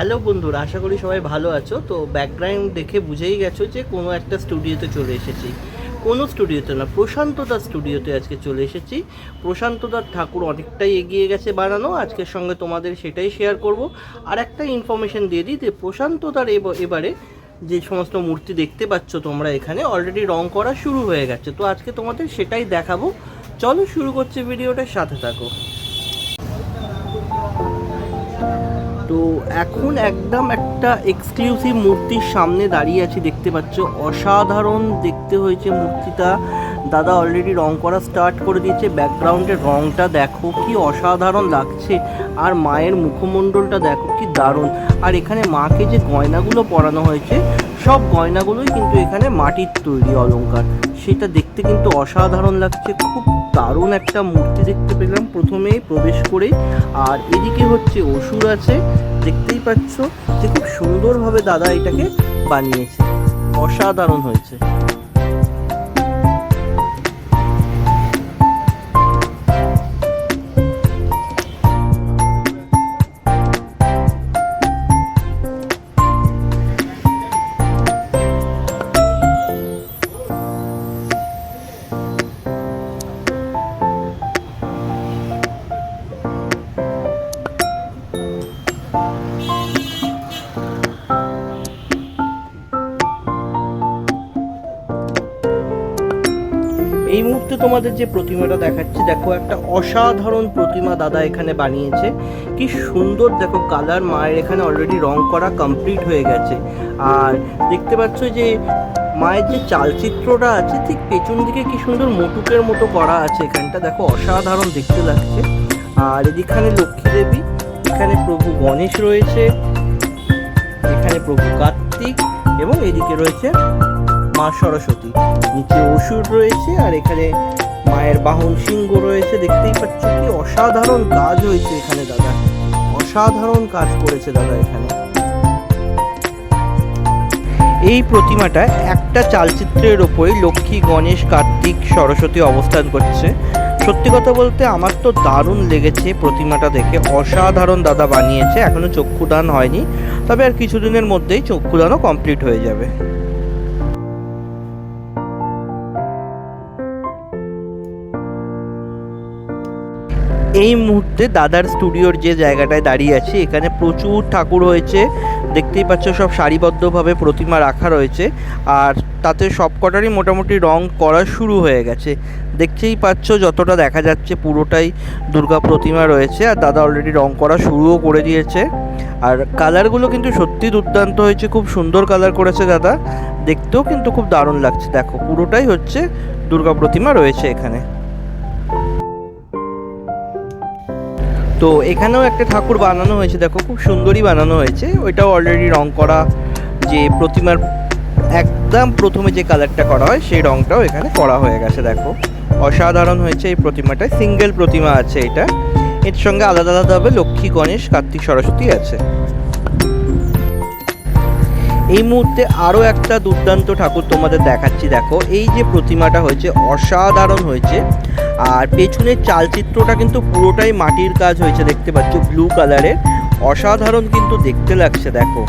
Hello বন্ধুরা, আশা করি সবাই ভালো আছো। তো ব্যাকগ্রাউন্ড দেখে বুঝেই গেছো যে কোনো একটা স্টুডিওতে চলে এসেছি। কোনো স্টুডিওতে না, প্রশান্ত দার স্টুডিওতে আজকে চলে এসেছি। প্রশান্ত দার ঠাকুর অনেকটাই এগিয়ে গেছে বানানো, আজকের সঙ্গে তোমাদের সেটাই শেয়ার করব। আর একটা ইনফরমেশন দিয়ে দিই যে প্রশান্ত দার এবারে যে সমস্ত মূর্তি দেখতে পাচ্ছ তোমরা এখানে অলরেডি রং করা শুরু হয়ে গেছে। তো আজকে তোমাদের সেটাই দেখাবো। চলো শুরু করছি, ভিডিওটার সাথে থাকো। তো এখন একদম একটা এক্সক্লুসিভ মূর্তির সামনে দাঁড়িয়ে আছি, দেখতে পাচ্ছ। অসাধারণ দেখতে হয়েছে মূর্তিটা। দাদা অলরেডি রং করা স্টার্ট করে দিয়েছে। ব্যাকগ্রাউন্ডের রংটা দেখো কি অসাধারণ লাগছে, আর মায়ের মুখমণ্ডলটা দেখো কি দারুণ। আর এখানে মাকে যে গয়নাগুলো পরানো হয়েছে, সব গয়নাগুলোই কিন্তু এখানে মাটির তৈরি অলংকার, সেটা দেখতে কিন্তু অসাধারণ লাগছে। খুব দারুণ একটা মূর্তি দেখতে পেলাম প্রথমেই প্রবেশ করে। আর এদিকে হচ্ছে অসুর আছে, দেখতেই পাচ্ছ যে খুব সুন্দরভাবে দাদা এটাকে বানিয়েছে, অসাধারণ হয়েছে। এই মুহূর্তে তোমাদের যে প্রতিমাটা দেখাচ্ছি, দেখো একটা অসাধারণ প্রতিমা দাদা এখানে বানিয়েছে। কি সুন্দর দেখো কালার, মায়ের এখানে অলরেডি রং করা কমপ্লিট হয়ে গেছে। আর দেখতে পাচ্ছ যে মায়ের যে চালচিত্রটা আছে ঠিক পেছন দিকে কি সুন্দর মোটুকের মতো করা আছে, এখানটা দেখো অসাধারণ দেখতে লাগছে। আর এদিকখানে লক্ষ্মী দেবী, এখানে প্রভু গণেশ রয়েছে, এখানে প্রভু কার্তিক, এবং এদিকে রয়েছে মা সরস্বতী, নিচে অসুর রয়েছে, আর এখানে মায়ের বাহন সিংহ রয়েছে। দেখতেই পাচ্ছ কি অসাধারণ কাজ হয়েছে এখানে দাদা, অসাধারণ কাজ করেছে দাদা এখানে। এই প্রতিমাটা একটা চালচিত্রের ওপরে লক্ষ্মী, গণেশ, কার্তিক, সরস্বতী অবস্থান করছে। সত্যি কথা বলতে আমার তো দারুণ লেগেছে প্রতিমাটা দেখে, অসাধারণ দাদা বানিয়েছে। এখনো চক্ষুদান হয়নি, তবে আর কিছুদিনের মধ্যেই চক্ষুদানও কমপ্লিট হয়ে যাবে। এই মুহূর্তে দাদার স্টুডিওর যে জায়গাটায় দাঁড়িয়ে আছি, এখানে প্রচুর ঠাকুর হয়েছে, দেখতেই পাচ্ছ সব সারিবদ্ধভাবে প্রতিমা রাখা রয়েছে। আর তাতে সবকটারই মোটামুটি রং করা শুরু হয়ে গেছে। দেখতেই পাচ্ছ যতটা দেখা যাচ্ছে পুরোটাই দুর্গা প্রতিমা রয়েছে, আর দাদা অলরেডি রং করা শুরুও করে দিয়েছে। আর কালারগুলো কিন্তু সত্যি দুর্দান্ত হয়েছে, খুব সুন্দর কালার করেছে দাদা, দেখতেও কিন্তু খুব দারুণ লাগছে। দেখো পুরোটাই হচ্ছে দুর্গা প্রতিমা রয়েছে এখানে। তো এখানেও একটা ঠাকুর বানানো হয়েছে, দেখো খুব সুন্দরই বানানো হয়েছে। ওইটাও অলরেডি রং করা, যে প্রতিমার একদম প্রথমে যে কালারটা করা হয় সেই রংটাও এখানে করা হয়ে গেছে। দেখো অসাধারণ হয়েছে এই প্রতিমাটায়। সিঙ্গেল প্রতিমা আছে এটা, এর সঙ্গে আলাদা আলাদাভাবে লক্ষ্মী, গণেশ, কার্তিক, সরস্বতী আছে। এই মুহূর্তে আরও একটা দুর্দান্ত ঠাকুর তোমাদের দেখাচ্ছি। দেখো এই যে প্রতিমাটা হয়েছে অসাধারণ হয়েছে। আর পেছনের চালচিত্রটা কিন্তু পুরোটাই মাটির কাজ হয়েছে, দেখতে পাচ্ছ ব্লু কালারের, অসাধারণ কিন্তু দেখতে লাগছে। দেখো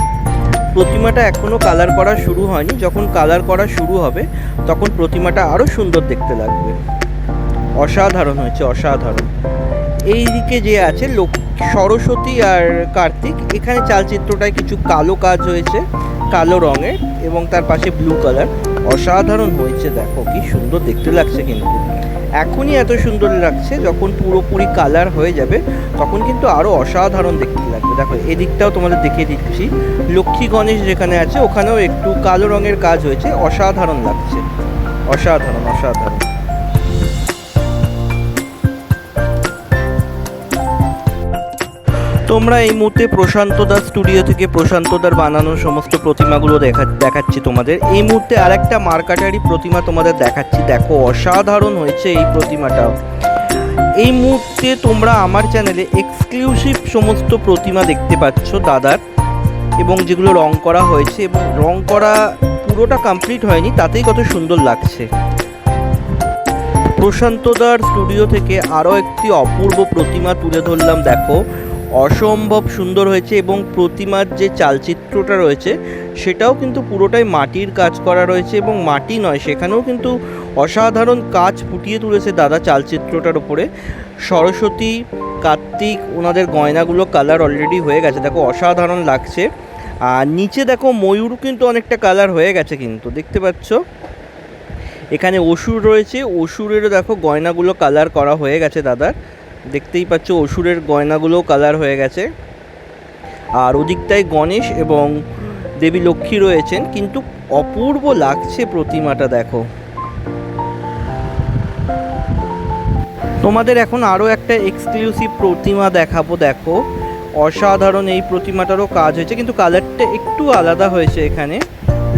প্রতিমাটা এখনও কালার করা শুরু হয়নি, যখন কালার করা শুরু হবে তখন প্রতিমাটা আরও সুন্দর দেখতে লাগবে। অসাধারণ হয়েছে, অসাধারণ। এই দিকে যে আছে সরস্বতী আর কার্তিক, এখানে চালচিত্রটায় কিছু কালো কাজ হয়েছে, কালো রঙের, এবং তার পাশে ব্লু কালার। অসাধারণ হয়েছে, দেখো কি সুন্দর দেখতে লাগছে। কিন্তু এখনই এত সুন্দর লাগছে, যখন পুরোপুরি কালার হয়ে যাবে তখন কিন্তু আরও অসাধারণ দেখতে লাগবে। দেখো এদিকটাও তোমাদের দেখিয়ে দিচ্ছি, লক্ষ্মী গণেশ যেখানে আছে ওখানেও একটু কালো রঙের কাজ হয়েছে, অসাধারণ লাগছে, অসাধারণ অসাধারণ। তোমরা এই মুহূর্তে প্রশান্ত দার স্টুডিও থেকে প্রশান্ত দার বানানো সমস্ত প্রতিমাগুলো দেখাচ্ছি তোমাদের। এই মুহূর্তে আরেকটা মার্কাটারি প্রতিমা তোমাদের দেখাচ্ছি, দেখো অসাধারণ হয়েছে এই প্রতিমাটা। এই মুহূর্তে তোমরা আমার চ্যানেলে এক্সক্লুসিভ সমস্ত প্রতিমা দেখতে পাচ্ছ দাদার, এবং যেগুলো রং করা হয়েছে, এবং রং করা পুরোটা কমপ্লিট হয়নি, তাতেই কত সুন্দর লাগছে। প্রশান্ত দার স্টুডিও থেকে আরও একটি অপূর্ব প্রতিমা তুলে ধরলাম। দেখো অসম্ভব সুন্দর হয়েছে এবং প্রতিমার যে চালচিত্রটা রয়েছে সেটাও কিন্তু পুরোটাই মাটির কাজ করা রয়েছে এবং মাটি নয়, সেখানেও কিন্তু অসাধারণ কাজ ফুটিয়ে তুলেছে দাদা চালচিত্রটার উপরে। সরস্বতী, কার্তিক, ওনাদের গয়নাগুলো কালার অলরেডি হয়ে গেছে, দেখো অসাধারণ লাগছে। আর নিচে দেখো ময়ূর কিন্তু অনেকটা কালার হয়ে গেছে, কিন্তু দেখতে পাচ্ছ এখানে অসুর রয়েছে, অসুরেরও দেখো গয়নাগুলো কালার করা হয়ে গেছে দাদার, দেখতেই পাচ্ছ অসুরের গয়নাগুলোও কালার হয়ে গেছে। আর ওদিকটায় গণেশ এবং দেবী লক্ষ্মী রয়েছেন, কিন্তু অপূর্ব লাগছে প্রতিমাটা দেখো। তোমাদের এখন আরও একটা এক্সক্লুসিভ প্রতিমা দেখাবো, দেখো অসাধারণ এই প্রতিমাটারও কাজ হয়েছে, কিন্তু কালারটা একটু আলাদা হয়েছে। এখানে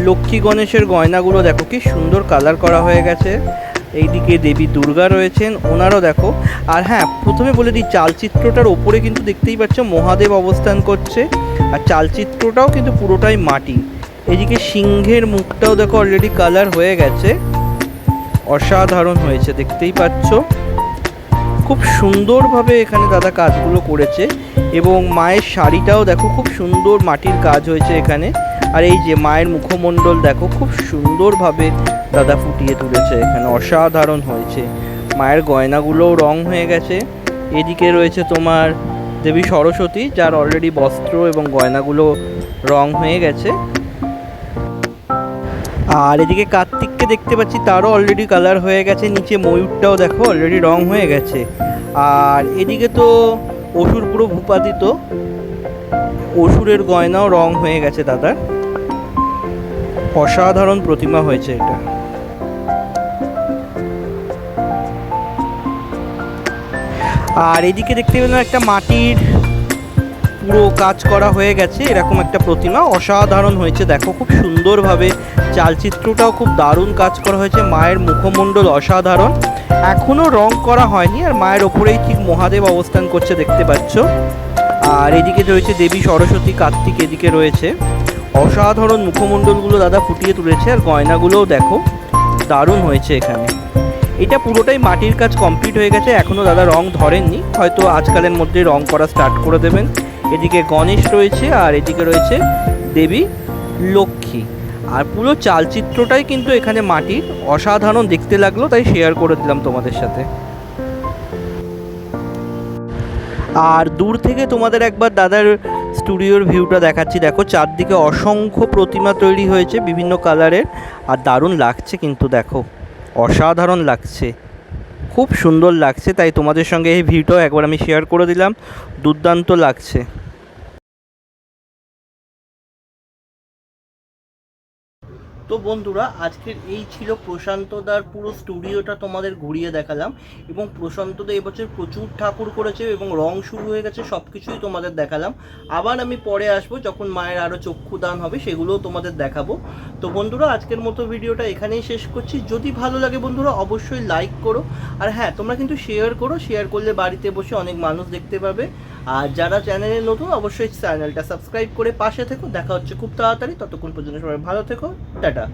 লক্ষ্মী গণেশের গয়নাগুলো দেখো কি সুন্দর কালার করা হয়ে গেছে। এইদিকে দেবী দুর্গা রয়েছেন, ওনারও দেখো। আর হ্যাঁ, প্রথমে বলে দিই চালচিত্রটার ওপরে কিন্তু দেখতেই পাচ্ছ মহাদেব অবস্থান করছে, আর চালচিত্রটাও কিন্তু পুরোটাই মাটি। এদিকে সিংহের মুখটাও দেখো অলরেডি কালার হয়ে গেছে, অসাধারণ হয়েছে দেখতেই পাচ্ছ। খুব সুন্দরভাবে এখানে দাদা কাজগুলো করেছে এবং মায়ের শাড়িটাও দেখো খুব সুন্দর মাটির কাজ হয়েছে এখানে। আর এই যে মায়ের মুখমণ্ডল দেখো খুব সুন্দরভাবে দাদা ফুটিয়ে তুলেছে এখানে, অসাধারণ হয়েছে। মায়ের গয়নাগুলোও রং হয়ে গেছে। এদিকে রয়েছে তোমার দেবী সরস্বতী, যার অলরেডি বস্ত্র এবং গয়নাগুলো রং হয়ে গেছে। আর এদিকে কার্তিককে দেখতে পাচ্ছি, তারও অলরেডি কালার হয়ে গেছে। নিচে ময়ূরটাও দেখো অলরেডি রং হয়ে গেছে। আর এদিকে তো অসুর পুরো ভূপাতিত, অসুরের গয়নাও রং হয়ে গেছে দাদার। অসাধারণ প্রতিমা হয়েছে এটা। আর এদিকে দেখতে পেলাম একটা মাটির পুরো কাজ করা হয়ে গেছে এরকম একটা প্রতিমা, অসাধারণ হয়েছে দেখো, খুব সুন্দরভাবে চালচিত্রটাও খুব দারুণ কাজ করা হয়েছে। মায়ের মুখমণ্ডল অসাধারণ, এখনও রং করা হয়নি। আর মায়ের ওপরেই ঠিক মহাদেব অবস্থান করছে দেখতে পাচ্ছ। আর এদিকে রয়েছে দেবী সরস্বতী, কার্তিক এদিকে রয়েছে। অসাধারণ মুখমণ্ডলগুলো দাদা ফুটিয়ে তুলেছে, আর গয়নাগুলোও দেখো দারুণ হয়েছে এখানে। এটা পুরোটাই মাটির কাজ কমপ্লিট হয়ে গেছে, এখনও দাদা রং ধরেননি, হয়তো আজকালের মধ্যে রং করা স্টার্ট করে দেবেন। এদিকে গণেশ রয়েছে আর এদিকে রয়েছে দেবী লক্ষ্মী। আর পুরো চালচিত্রটাই কিন্তু এখানে মাটির, অসাধারণ দেখতে লাগলো, তাই শেয়ার করে দিলাম তোমাদের সাথে। আর দূর থেকে তোমাদের একবার দাদার স্টুডিওর ভিউটা দেখাচ্ছি, দেখো চারদিকে অসংখ্য প্রতিমা তৈরি হয়েছে বিভিন্ন কালারের, আর দারুণ লাগছে কিন্তু দেখো, অসাধারণ লাগছে, খুব সুন্দর লাগছে। তাই তোমাদের সঙ্গে এই ভিউটাও একবার আমি শেয়ার করে দিলাম, দুর্দান্ত লাগছে। তো বন্ধুরা, আজকের এই ছিল প্রশান্তদার পুরো স্টুডিওটা তোমাদের ঘুরিয়ে দেখালাম। এবং প্রশান্তদা এবছর প্রচুর ঠাকুর করেছে এবং রং শুরু হয়ে গেছে, সব কিছুই তোমাদের দেখালাম। আবার আমি পরে আসবো যখন মায়ের আরও চক্ষুদান হবে, সেগুলোও তোমাদের দেখাবো। তো বন্ধুরা, আজকের মতো ভিডিওটা এখানেই শেষ করছি। যদি ভালো লাগে বন্ধুরা অবশ্যই লাইক করো, আর হ্যাঁ তোমরা কিন্তু শেয়ার করো, শেয়ার করলে বাড়িতে বসে অনেক মানুষ দেখতে পাবে। আর যারা চ্যানেলে নতুন অবশ্যই চ্যানেলটা সাবস্ক্রাইব করে পাশে থেকো। দেখা হচ্ছে খুব তাড়াতাড়ি, ততক্ষণ পর্যন্ত সবাই ভালো থেকো, টাটা।